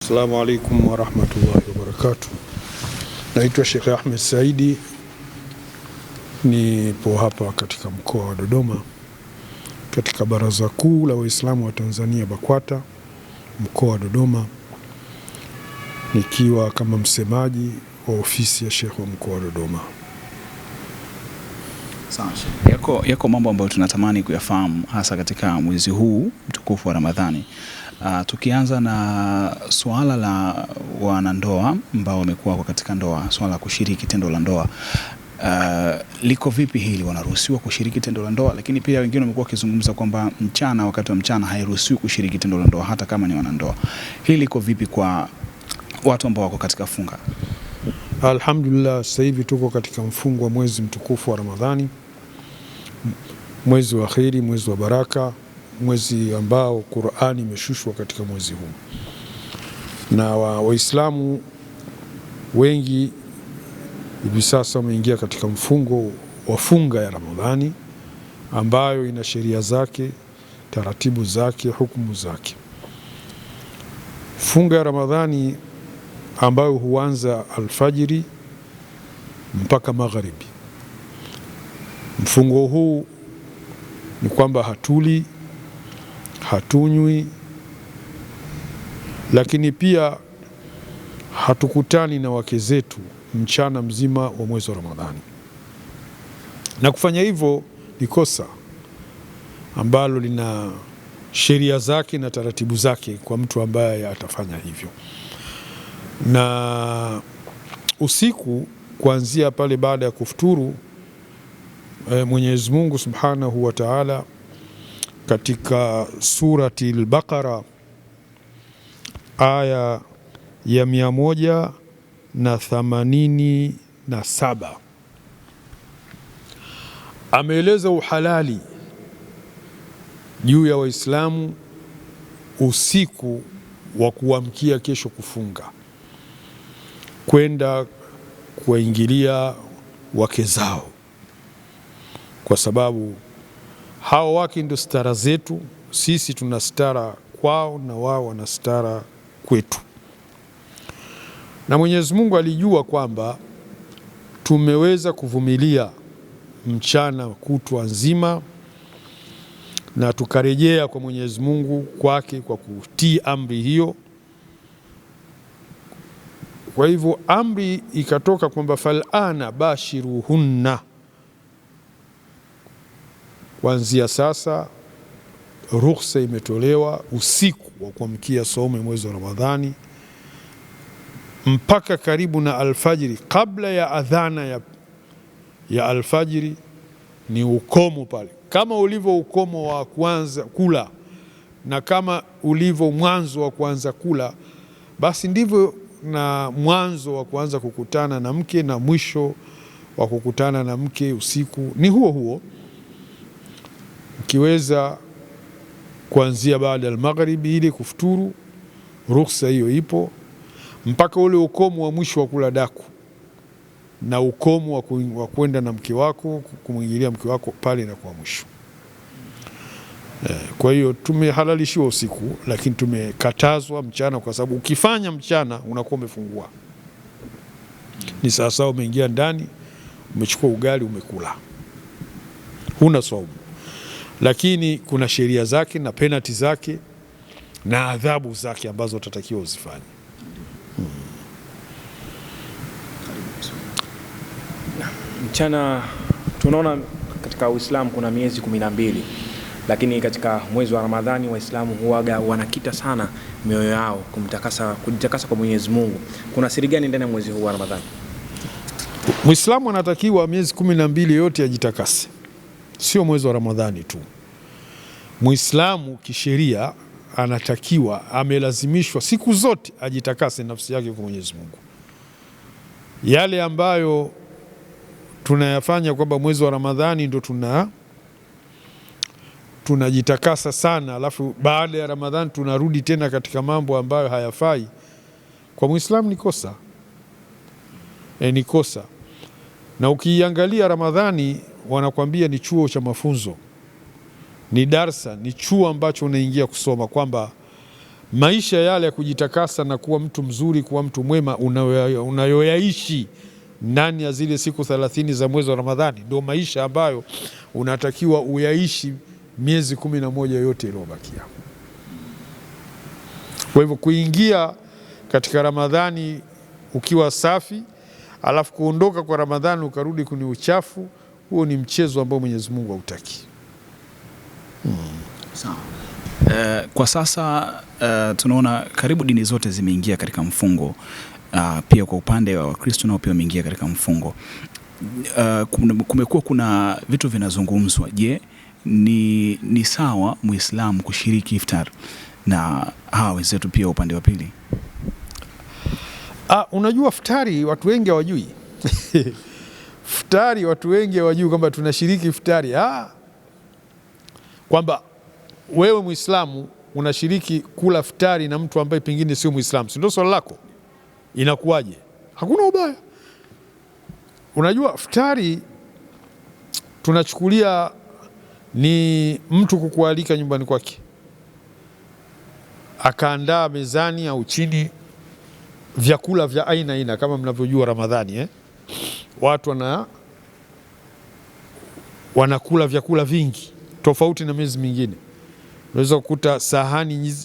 Assalamu alaikum wa rahmatullahi wa barakatuh. Naitwa Sheikh Ahmed Saidi, nipo hapa katika mkoa wa Dodoma katika Baraza Kuu la Waislamu wa Tanzania BAKWATA mkoa wa Dodoma, nikiwa kama msemaji wa ofisi ya Sheikh wa mkoa wa Dodoma. Sawa Sheikh. Yako mambo ambayo tunatamani kuyafahamu hasa katika mwezi huu mtukufu wa Ramadhani. Tukianza na swala la wanandoa ambao wamekuwa katika ndoa, swala la kushiriki tendo la ndoa. Liko vipi hili, wanaruhusiwa kushiriki tendo la ndoa? Lakini pia wengine wamekuwa wakizungumza kwamba mchana, wakati wa mchana hairuhusiwi kushiriki tendo la ndoa hata kama ni wanandoa. Hili liko vipi kwa watu ambao wako katika funga? Alhamdulillah, sasa hivi tuko katika mfungo wa mwezi mtukufu wa Ramadhani, mwezi wa kheri, mwezi wa baraka, mwezi ambao Qur'ani imeshushwa katika mwezi huu, na Waislamu wengi hivi sasa wameingia katika mfungo wa funga ya Ramadhani ambayo ina sheria zake, taratibu zake, hukumu zake. Funga ya Ramadhani ambayo huanza alfajiri mpaka magharibi. Mfungo huu ni kwamba hatuli, hatunywi, lakini pia hatukutani na wake zetu mchana mzima wa mwezi wa Ramadhani, na kufanya hivyo ni kosa ambalo lina sheria zake na taratibu zake kwa mtu ambaye atafanya hivyo. Na usiku kuanzia pale baada ya kufuturu, Mwenyezi Mungu Subhanahu wa Ta'ala katika surati al-Baqara aya ya 187 ameeleza uhalali juu ya Waislamu usiku wa kuamkia kesho kufunga, kwenda kuwaingilia wake zao, kwa sababu hao wake ndio stara zetu. Sisi tuna stara kwao na wao wana stara kwetu, na Mwenyezi Mungu alijua kwamba tumeweza kuvumilia mchana kutwa nzima na tukarejea kwa Mwenyezi Mungu kwake kwa kutii amri hiyo. Kwa hivyo amri ikatoka kwamba falana bashiruhunna, kuanzia sasa ruhusa imetolewa usiku wa kuamkia saumu mwezi wa Ramadhani mpaka karibu na alfajiri. Kabla ya adhana ya alfajiri ni ukomo pale, kama ulivyo ukomo wa kuanza kula na kama ulivyo mwanzo wa kuanza kula, basi ndivyo na mwanzo wa kuanza kukutana na mke na mwisho wa kukutana na mke usiku ni huo huo. Ukiweza kuanzia baada ya magharibi ili kufuturu, ruhusa hiyo ipo mpaka ule ukomo wa mwisho wa kula daku na ukomo wa kwenda na mke wako kumwingilia mke wako pale na kwa mwisho. Kwa hiyo tumehalalishiwa usiku, lakini tumekatazwa mchana, kwa sababu ukifanya mchana unakuwa umefungua. Ni sasa umeingia ndani, umechukua ugali umekula, huna saumu. Lakini kuna sheria zake na penalty zake na adhabu zake ambazo utatakiwa uzifanye. Mchana tunaona katika Uislamu kuna miezi 12, lakini katika mwezi wa Ramadhani Waislamu huaga wanakita sana mioyo yao kujitakasa kwa Mwenyezi Mungu. Kuna siri gani ndani ya mwezi huu wa Ramadhani? Muislamu anatakiwa miezi 12 yote ajitakase, sio mwezi wa Ramadhani tu. Muislamu kisheria anatakiwa, amelazimishwa siku zote ajitakase nafsi yake kwa Mwenyezi Mungu. Yale ambayo tunayafanya kwamba mwezi wa Ramadhani ndo tunajitakasa sana, alafu baada ya Ramadhani tunarudi tena katika mambo ambayo hayafai, kwa Muislamu ni kosa. Ni kosa. Na ukiangalia Ramadhani wanakwambia ni chuo cha mafunzo, ni darsa, ni chuo ambacho unaingia kusoma, kwamba maisha yale ya kujitakasa na kuwa mtu mzuri, kuwa mtu mwema unayoyaishi ndani ya zile siku 30 za mwezi wa Ramadhani, ndio maisha ambayo unatakiwa uyaishi miezi 11 yote iliyobakia. Kwa hivyo kuingia katika Ramadhani ukiwa safi, alafu kuondoka kwa Ramadhani ukarudi kwenye uchafu, huo ni mchezo ambao Mwenyezi Mungu hautaki. Sawa. Kwa sasa tunaona karibu dini zote zimeingia katika mfungo. Pia kwa upande wa Wakristo nao pia wameingia katika mfungo. Kumekuwa kuna vitu vinazungumzwa. Je, ni sawa Muislamu kushiriki iftar na hawa wenzetu pia upande wa pili? Unajua iftari watu wengi hawajui. Iftari watu wengi hawajui kwamba tunashiriki iftari. Kwamba wewe Muislamu unashiriki kula iftari na mtu ambaye pengine sio Muislamu. Si ndio swali lako? Inakuwaje? Hakuna ubaya. Unajua iftari tunachukulia ni mtu kukualika nyumbani kwake, akaandaa mezani au chini vyakula vya aina kama mnavyojua Ramadhani watu wanakula vyakula vingi tofauti na miezi mingine. Unaweza kukuta sahani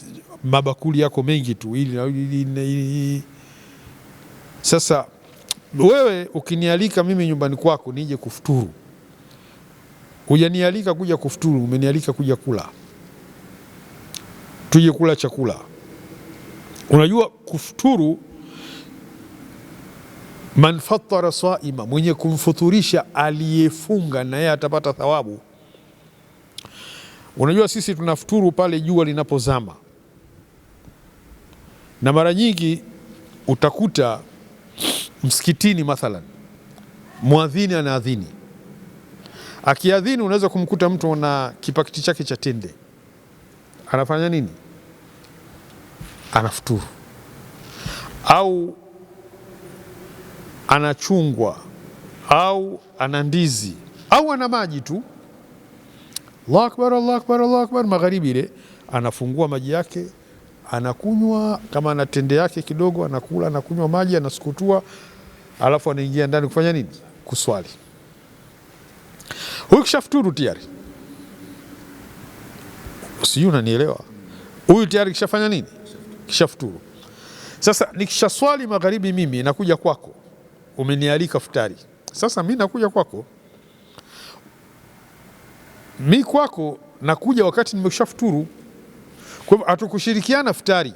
mabakuli yako mengi tu ili. Sasa wewe ukinialika mimi nyumbani kwako nije kufuturu, hujanialika kuja kufuturu, umenialika kuja kula, tuje kula chakula. Unajua kufuturu, man fattara saima, mwenye kumfuturisha aliyefunga na yeye atapata thawabu. Unajua sisi tunafuturu pale jua linapozama, na mara nyingi utakuta msikitini mathalan muadhini anaadhini, akiadhini unaweza kumkuta mtu na kipakiti chake cha tende, anafanya nini? Anafuturu, au ana chungwa au ana ndizi au ana maji tu. Allahu akbar, Allahu akbar, Allahu akbar. Magharibi ile anafungua maji yake anakunywa, kama ana tende yake kidogo anakula, anakunywa maji, anasukutua, alafu anaingia ndani kufanya nini? Kuswali. Huyu kishafuturu tayari, sijui unanielewa? Huyu tayari kishafanya nini? Kishafuturu. Sasa nikishaswali magharibi, mimi nakuja kwako, umenialika futari. Sasa mimi nakuja kwako, mi kwako nakuja wakati nimeshafuturu. Kwa hivyo hatukushirikiana futari.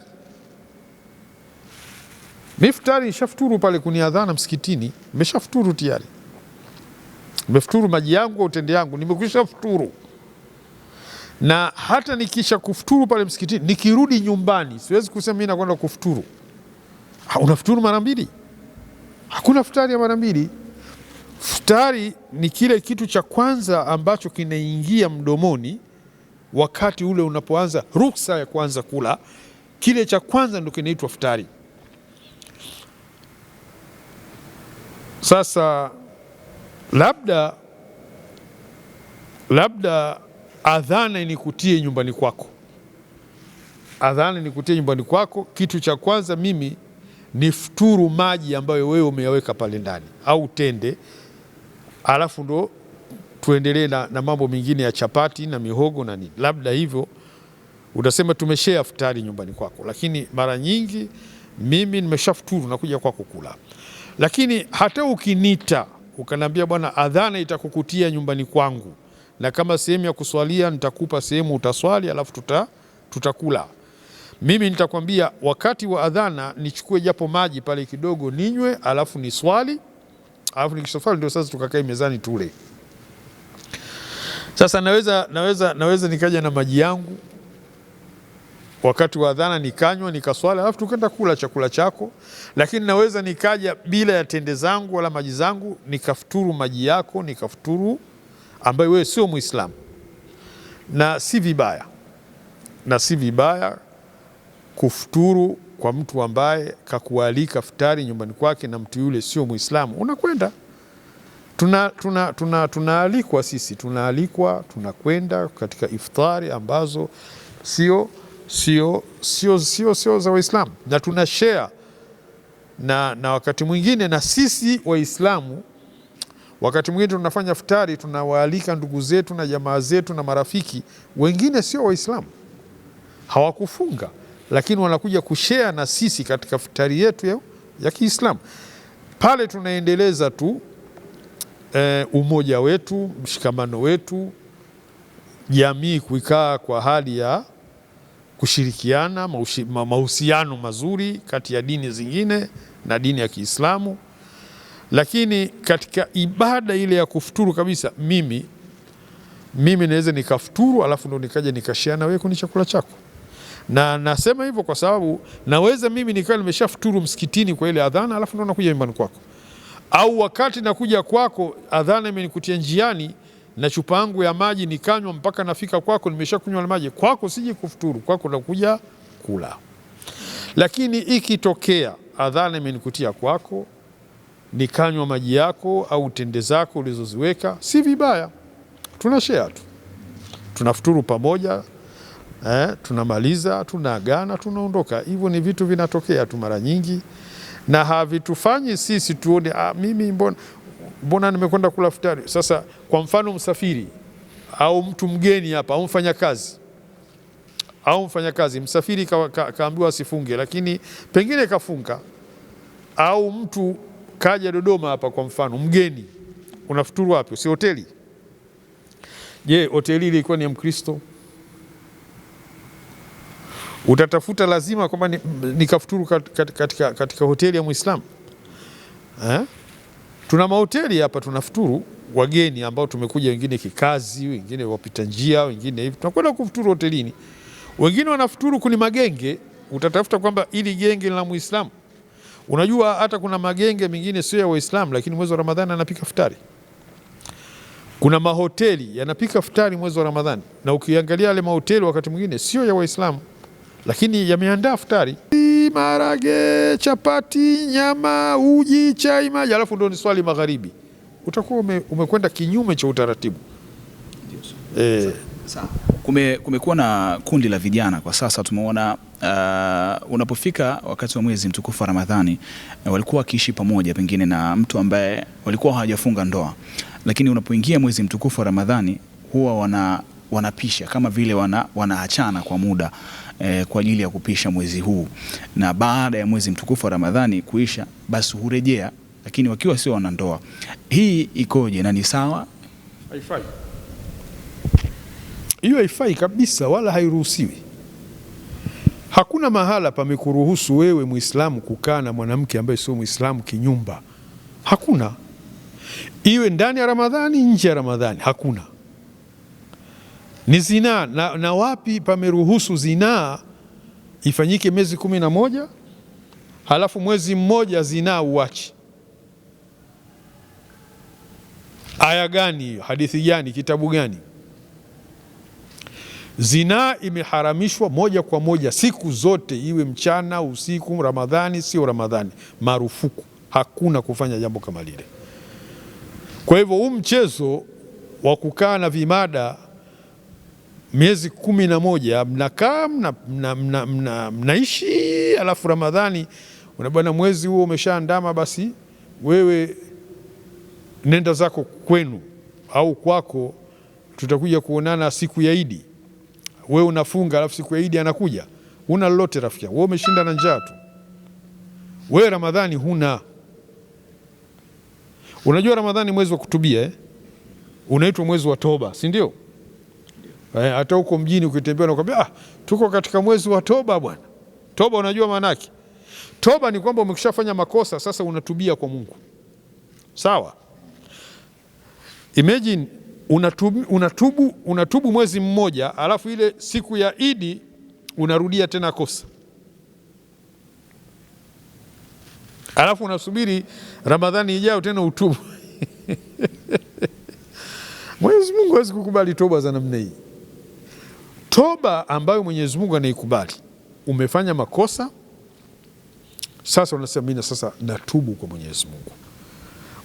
Mi futari nishafuturu pale kuniadhana msikitini, nimeshafuturu tayari, nimefuturu maji yangu au tende yangu, nimekwisha futuru. Na hata nikisha kufuturu pale msikitini, nikirudi nyumbani siwezi kusema mimi nakwenda kufuturu. Unafuturu mara mbili? Hakuna futari ya mara mbili. Futari ni kile kitu cha kwanza ambacho kinaingia mdomoni wakati ule unapoanza ruksa ya kuanza kula, kile cha kwanza ndio kinaitwa futari. Sasa labda adhana inikutie nyumbani kwako, adhana inikutie nyumbani kwako, kitu cha kwanza mimi ni futuru maji ambayo wewe umeyaweka pale ndani au tende, alafu ndo tuendelee na mambo mengine ya chapati na mihogo na nini. Labda hivyo utasema tumeshare futari nyumbani kwako, lakini mara nyingi mimi nimeshafuturu nakuja kwako kula. Lakini hata ukinita ukaniambia bwana, adhana itakukutia nyumbani kwangu, na kama sehemu ya kuswalia nitakupa sehemu utaswali, alafu tutakula, mimi nitakwambia wakati wa adhana nichukue japo maji pale kidogo ninywe, alafu ni swali, alafu nikishaswali ndio sasa tukakae mezani tule. Sasa naweza nikaja na maji yangu wakati wa adhana nikanywa nikaswali, alafu tukaenda kula chakula chako. Lakini naweza nikaja bila ya tende zangu wala maji zangu, nikafuturu maji yako, nikafuturu ambaye wewe sio Muislamu. Na si vibaya kufuturu kwa mtu ambaye kakualika futari nyumbani kwake na mtu yule sio Muislamu, unakwenda. Tunaalikwa sisi, tunakwenda katika iftari ambazo sio sio za Waislamu, na tuna share na wakati mwingine na sisi Waislamu, wakati mwingine tunafanya futari, tunawaalika ndugu zetu na jamaa zetu na marafiki wengine sio Waislamu, hawakufunga, lakini wanakuja kushare na sisi katika futari yetu ya Kiislamu. Pale tunaendeleza tu umoja wetu, mshikamano wetu, jamii kuikaa kwa hali ya kushirikiana, mahusiano mazuri kati ya dini zingine na dini ya Kiislamu. Lakini katika ibada ile ya kufuturu kabisa, mimi naweza nikafuturu alafu ndo nikaja nikashare na wewe kwenye chakula chako. Na nasema hivyo kwa sababu naweza mimi nikawa nimeshafuturu msikitini kwa ile adhana, alafu ndo nakuja nyumbani kwako, au wakati nakuja kwako adhana imenikutia njiani na chupa yangu ya maji nikanywa mpaka nafika kwako, nimeshakunywa maji kwako, siji kufuturu kwako, nakuja kula. Lakini ikitokea adhana imenikutia kwako nikanywa maji yako au tende zako ulizoziweka, si vibaya, tunashare tu, tunafuturu pamoja, tunamaliza, tunaagana, tunaondoka. Hivyo ni vitu vinatokea tu mara nyingi, na havitufanyi sisi tuone mimi mbona nimekwenda kula futari. Sasa kwa mfano msafiri au mtu mgeni hapa au mfanyakazi, msafiri kaambiwa asifunge lakini pengine kafunga, au mtu kaja Dodoma hapa kwa mfano mgeni, unafuturu wapi? Si hoteli? Je, hoteli ile ilikuwa ni ya Mkristo? Utatafuta lazima kwamba nikafuturu katika hoteli ya Muislamu? Tuna mahoteli hapa tunafuturu wageni ambao tumekuja, wengine kikazi, wengine wapita njia, wengine hivi, tunakwenda kufuturu hotelini. Wengine wanafuturu kuni magenge, utatafuta kwamba ili genge la Muislamu. Unajua hata kuna magenge mengine sio ya Waislamu, lakini mwezi wa Ramadhani anapika futari. Kuna mahoteli yanapika futari mwezi wa Ramadhani, na ukiangalia yale mahoteli wakati mwingine sio ya Waislamu, lakini yameandaa futari, marage, chapati, nyama, uji, chai, maji, alafu ndo ni swali magharibi. Utakuwa umekwenda kinyume cha utaratibu. Kumekuwa na kundi la vijana kwa sasa, tumeona unapofika wakati wa mwezi mtukufu wa Ramadhani walikuwa wakiishi pamoja pengine na mtu ambaye walikuwa hawajafunga ndoa, lakini unapoingia mwezi mtukufu wa Ramadhani huwa wanapisha kama vile wanaachana kwa muda kwa ajili ya kupisha mwezi huu, na baada ya mwezi mtukufu wa Ramadhani kuisha basi hurejea, lakini wakiwa sio wanandoa. Hii ikoje na ni sawa? Haifai. Hiyo haifai kabisa, wala hairuhusiwi. Hakuna mahala pamekuruhusu wewe Muislamu kukaa na mwanamke ambaye sio Muislamu kinyumba. Hakuna. Iwe ndani ya Ramadhani, nje ya Ramadhani, hakuna. Ni zinaa. Na wapi pameruhusu zinaa ifanyike miezi 11 halafu mwezi mmoja zinaa uache? Aya gani hiyo? Hadithi gani? Kitabu gani? Zinaa imeharamishwa moja kwa moja siku zote, iwe mchana, usiku, Ramadhani, sio Ramadhani, marufuku. Hakuna kufanya jambo kama lile. Kwa hivyo huu mchezo wa kukaa na vimada miezi 11 mnakaa mnaishi, alafu Ramadhani unabana mwezi huo umeshaandama, basi wewe nenda zako kwenu au kwako, tutakuja kuonana siku ya Idi. Wewe unafunga alafu siku ya Idi anakuja, huna lolote rafiki, wewe umeshinda na njaa tu. Wewe Ramadhani huna. Unajua Ramadhani mwezi wa kutubia, unaitwa mwezi wa toba, si ndio? Hata huko mjini ukitembea nakwambia tuko katika mwezi wa toba bwana. Toba unajua maana yake? Toba ni kwamba umekishafanya makosa, sasa unatubia kwa Mungu. Sawa? Imagine unatubu mwezi mmoja, alafu ile siku ya Idi unarudia tena kosa, alafu unasubiri Ramadhani ijayo tena utubu. Mwenyezi Mungu hawezi kukubali toba za namna hii. Toba ambayo Mwenyezi Mungu anaikubali, umefanya makosa, sasa unasema mimi sasa natubu kwa Mwenyezi Mungu,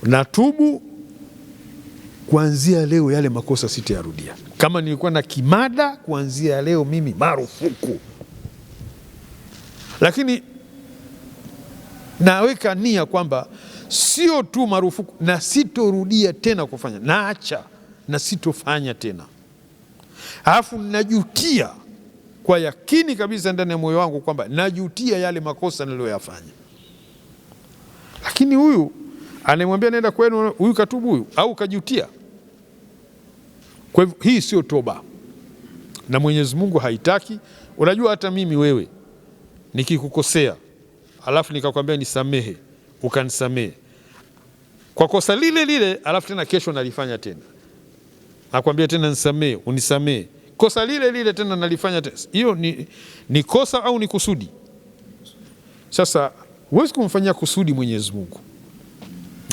natubu kuanzia leo yale makosa sitayarudia. Kama nilikuwa na kimada, kuanzia leo mimi marufuku Lakini naweka nia kwamba sio tu marufuku, na sitorudia tena kufanya, naacha na sitofanya tena. Alafu najutia kwa yakini kabisa ndani ya moyo wangu kwamba najutia yale makosa niliyoyafanya. Lakini huyu anayemwambia nenda kwenu, huyu katubu huyu au kajutia. Kwa hivyo hii sio toba, na Mwenyezi Mungu haitaki. Unajua hata mimi wewe nikikukosea alafu nikakwambia nisamehe, ukanisamehe kwa kosa lile lile, alafu tena kesho nalifanya tena, nakwambia tena nisamehe, unisamehe, kosa lile lile tena nalifanya tena, hiyo ni kosa au ni kusudi? Sasa huwezi kumfanyia kusudi Mwenyezi Mungu.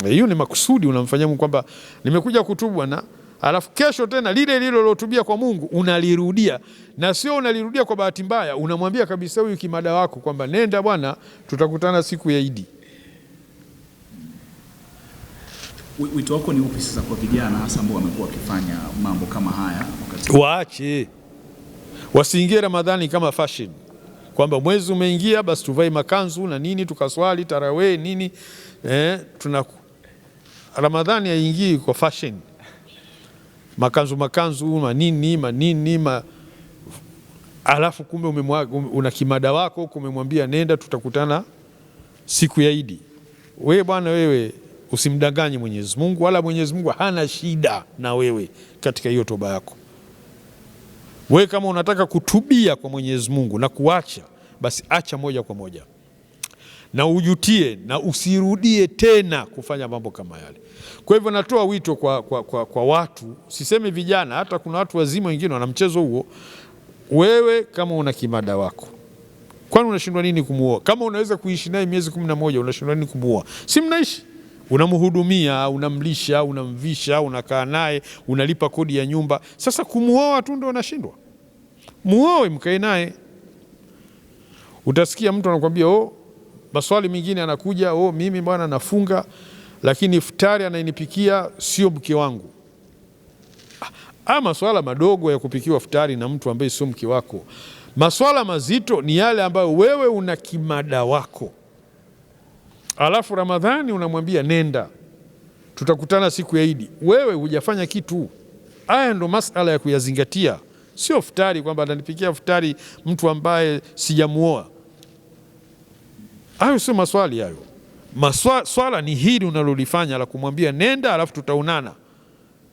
Hiyo ni makusudi unamfanyia Mungu, kwamba nimekuja kutubu bwana, alafu kesho tena lile lile ulilotubia kwa Mungu unalirudia, na sio unalirudia kwa bahati mbaya. Unamwambia kabisa huyu kimada wako kwamba nenda bwana, tutakutana siku ya Idi. Wito wako ni upi sasa kwa vijana hasa ambao wamekuwa wakifanya mambo kama haya? Waache, wasiingie Ramadhani kama fashion, kwamba mwezi umeingia basi tuvae makanzu na nini, tukaswali tarawih nini. Ramadhani haingii kwa fashion, makanzu manini alafu kumbe una kimada wako kumemwambia nenda tutakutana siku ya Idi. Wewe bwana, wewe usimdanganye Mwenyezi Mungu, wala Mwenyezi Mungu hana shida na wewe katika hiyo toba yako. Wewe kama unataka kutubia kwa Mwenyezi Mungu na kuacha, basi acha moja kwa moja na ujutie na usirudie tena kufanya mambo kama yale. Kwa hivyo natoa wito kwa watu, sisemi vijana, hata kuna watu wazima wengine wana mchezo huo. Wewe kama una kimada wako, kwani unashindwa nini kumuoa? Kama unaweza kuishi naye miezi 11, unashindwa nini kumuoa? Si mnaishi, unamhudumia, unamlisha, unamvisha, unakaa naye, unalipa kodi ya nyumba. Sasa kumuoa tu ndio unashindwa? Muoe, mkae naye. Utasikia mtu anakuambia maswali mengine anakuja, mimi bwana nafunga lakini iftari anayenipikia sio mke wangu. Maswala madogo ya kupikiwa iftari na mtu ambaye sio mke wako. Maswala mazito ni yale ambayo wewe una kimada wako, alafu Ramadhani unamwambia nenda tutakutana siku ya Idi, wewe hujafanya kitu. Haya ndo masala ya kuyazingatia, sio iftari kwamba ananipikia iftari mtu ambaye sijamuoa. Hayo sio maswali hayo. Swala ni hili unalolifanya la kumwambia nenda alafu tutaonana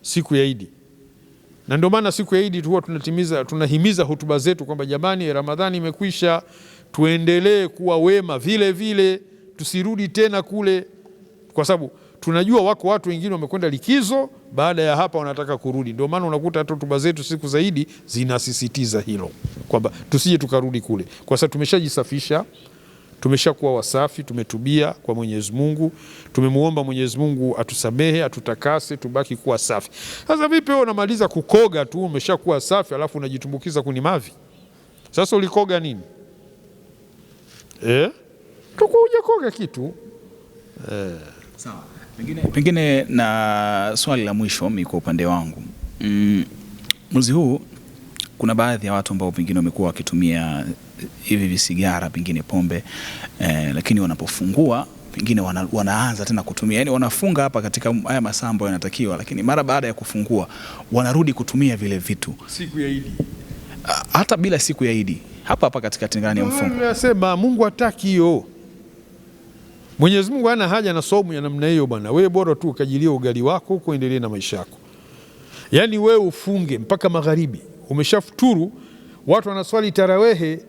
siku ya Idi. Na ndio maana siku ya Idi huwa tunahimiza hotuba zetu kwamba jamani, Ramadhani imekwisha, tuendelee kuwa wema vile vile, tusirudi tena kule, kwa sababu tunajua wako watu wengine wamekwenda likizo, baada ya hapa wanataka kurudi. Ndio maana unakuta hata hotuba zetu siku zaidi zinasisitiza hilo, kwamba tusije tukarudi kule, kwa sababu tumeshajisafisha, tumeshakuwa wasafi, tumetubia kwa Mwenyezi Mungu, tumemuomba Mwenyezi Mungu atusamehe, atutakase, tubaki kuwa safi. Sasa vipi wewe unamaliza kukoga tu umeshakuwa safi, alafu unajitumbukiza kuni mavi? Sasa ulikoga nini? Tukuja koga kitu. Sawa. Pengine na swali la mwisho mimi kwa upande wangu. Mwezi huu kuna baadhi ya watu ambao pengine wamekuwa wakitumia hivi visigara, pengine pombe, lakini wanapofungua pengine wanaanza tena kutumia, yani wanafunga hapa katika haya masaa ambayo yanatakiwa, lakini mara baada ya kufungua wanarudi kutumia vile vitu siku ya Idi, hata bila siku ya Idi, hapa katikati ndani ya mfungo. Nasema Mungu hataki hiyo. Mwenyezi Mungu hana haja na saumu ya namna hiyo bwana. Wewe bora tu ukajilia ugali wako kuendelea na maisha yako. Yaani wewe ufunge mpaka magharibi, umeshafuturu, watu wanaswali tarawehe,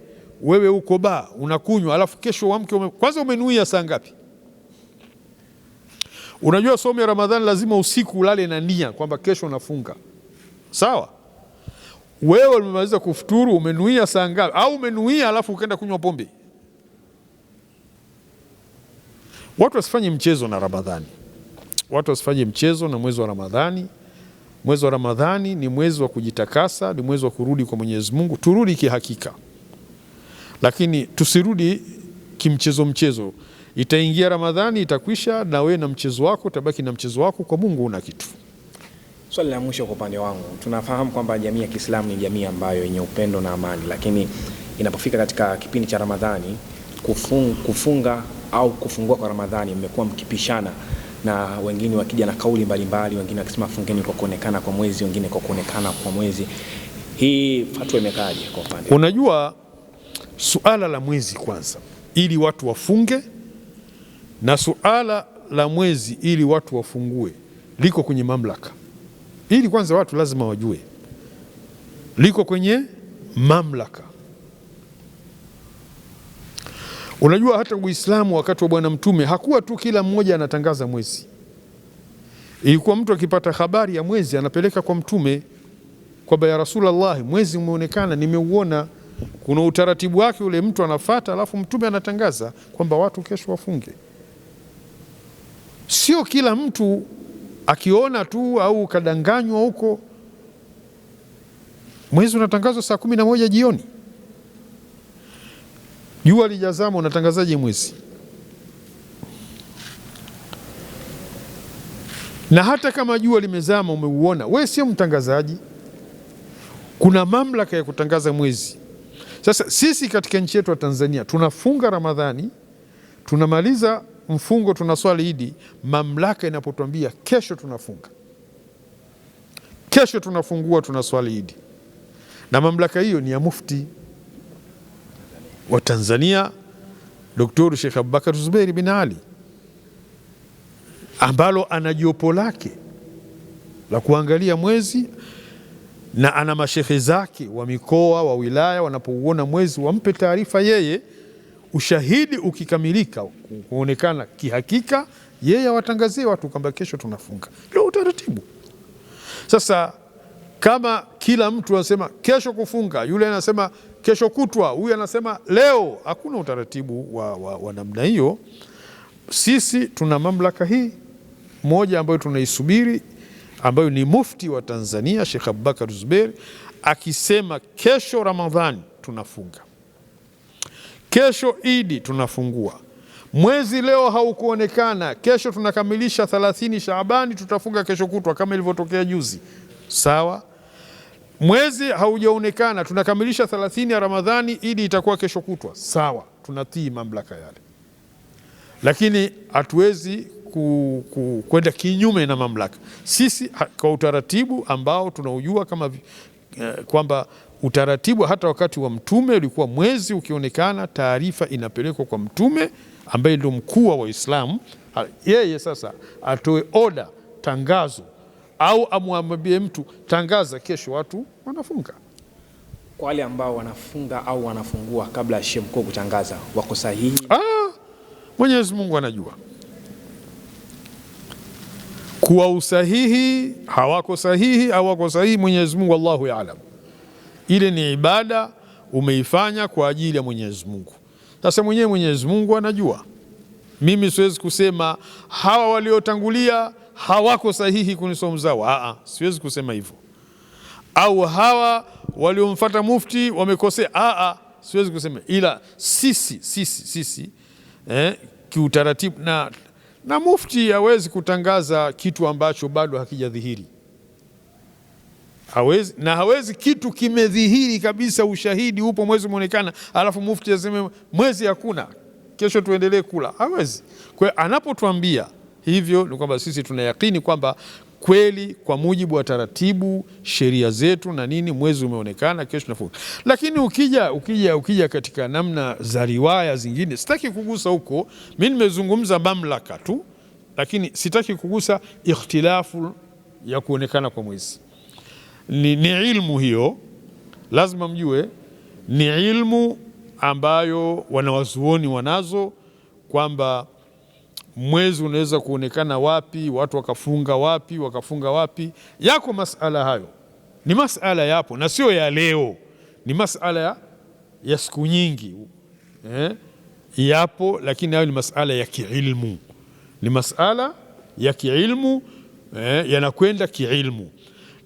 wewe uko unakunywa, alafu kesho uamke kwanza umenuia saa ngapi? Unajua somo ya Ramadhani lazima usiku ulale na nia kwamba kesho unafunga. Sawa? Wewe umemaliza kufuturu, umenuia saa ngapi? Au umenuia alafu ukaenda kunywa pombe? Watu wasifanye mchezo na Ramadhani. Watu wasifanye mchezo na mwezi wa Ramadhani. Mwezi wa Ramadhani ni mwezi wa kujitakasa, ni mwezi wa kurudi kwa Mwenyezi Mungu. Turudi kihakika, lakini tusirudi kimchezo mchezo. Itaingia Ramadhani, itakwisha, na wewe na mchezo wako utabaki na mchezo wako, kwa Mungu una kitu. Swali la mwisho kwa upande wangu, tunafahamu kwamba jamii ya Kiislamu ni jamii ambayo yenye upendo na amani, lakini inapofika katika kipindi cha Ramadhani kufunga au kufungua kwa Ramadhani, mmekuwa mkipishana na wengine wakija na kauli mbalimbali, wengine wakisema fungeni kwa kuonekana kwa mwezi, wengine kwa kuonekana kwa mwezi. Hii fatwa imekaaje kwa upande? Unajua, suala la mwezi kwanza ili watu wafunge na suala la mwezi ili watu wafungue liko kwenye mamlaka. Ili kwanza watu lazima wajue liko kwenye mamlaka. Unajua, hata Uislamu wakati wa Bwana Mtume hakuwa tu kila mmoja anatangaza mwezi. Ilikuwa mtu akipata habari ya mwezi anapeleka kwa Mtume kwamba ya Rasulullah, mwezi umeonekana, nimeuona. Kuna utaratibu wake ule mtu anafuata, alafu Mtume anatangaza kwamba watu kesho wafunge. Sio kila mtu akiona tu au kadanganywa huko. Mwezi unatangazwa saa 11 jioni, jua lijazama, unatangazaje mwezi? Na hata kama jua limezama umeuona, wewe sio mtangazaji. Kuna mamlaka ya kutangaza mwezi. Sasa sisi katika nchi yetu ya Tanzania tunafunga Ramadhani, tunamaliza mfungo, tunaswali Idi, mamlaka inapotuambia kesho tunafunga, kesho tunafungua, tunaswali Idi, na mamlaka hiyo ni ya Mufti wa Tanzania Dr. Sheikh Abubakar Zuberi bin Ali, ambalo ana jopo lake la kuangalia mwezi na ana mashekhe zake wa mikoa wa wilaya, wanapouona mwezi wampe taarifa yeye. Ushahidi ukikamilika kuonekana kihakika, yeye awatangazie watu kwamba kesho tunafunga. Ndio utaratibu. Sasa kama kila mtu anasema kesho kufunga, yule anasema kesho kutwa, huyu anasema leo, hakuna utaratibu wa namna hiyo. Sisi tuna mamlaka hii moja ambayo tunaisubiri, ambayo ni Mufti wa Tanzania Sheikh Abubakar Zuberi akisema kesho Ramadhani tunafunga, kesho Idi tunafungua, mwezi leo haukuonekana, kesho tunakamilisha 30 Shaabani, tutafunga kesho kutwa kama ilivyotokea juzi, sawa. Mwezi haujaonekana, tunakamilisha 30 ya Ramadhani, Idi itakuwa kesho kutwa, sawa, tunatii mamlaka yale. Lakini hatuwezi kwenda kinyume na mamlaka. Sisi kwa utaratibu ambao tunaujua kama kwamba utaratibu hata wakati wa Mtume ulikuwa mwezi ukionekana, taarifa inapelekwa kwa Mtume ambaye ndio mkuu wa Waislamu. Yeye sasa atoe oda, tangazo, au amwambie mtu tangaza kesho watu wanafunga. Kwa wale ambao wanafunga au wanafungua kabla ya Sheikh Mkuu kutangaza, wako sahihi? Mwenyezi Mungu anajua kuwa usahihi, hawako sahihi au wako sahihi, Mwenyezi Mungu Allahu yaalam. Ile ni ibada umeifanya kwa ajili ya Mwenyezi Mungu. Sasa mwenyewe Mwenyezi Mungu anajua. Mimi siwezi kusema hawa waliotangulia hawako sahihi kwenye somo zao. Siwezi kusema hivyo. Au hawa waliomfuata mufti wamekosea. Siwezi kusema. Ila sisi kiutaratibu, na mufti hawezi kutangaza kitu ambacho bado hakijadhihiri. Hawezi kitu kimedhihiri kabisa, ushahidi upo, mwezi umeonekana, alafu mufti aseme mwezi hakuna, kesho tuendelee kula. Hawezi. Kwa hiyo anapotuambia hivyo ni kwamba sisi tunayakini kwamba kweli kwa mujibu wa taratibu, sheria zetu na nini, mwezi umeonekana, kesho tunafunga. Lakini ukija katika namna za riwaya zingine, sitaki kugusa huko. Mimi nimezungumza mamlaka tu, lakini sitaki kugusa ikhtilafu ya kuonekana kwa mwezi. Ni ilmu hiyo, lazima mjue ni ilmu ambayo wanawazuoni wanazo, kwamba mwezi unaweza kuonekana wapi, watu wakafunga wapi. Yako masala hayo, ni masala yapo na sio ya leo, ni masala ya siku nyingi yapo, lakini hayo ni masala ya kiilmu, ni masala ya kiilmu, yanakwenda kiilmu.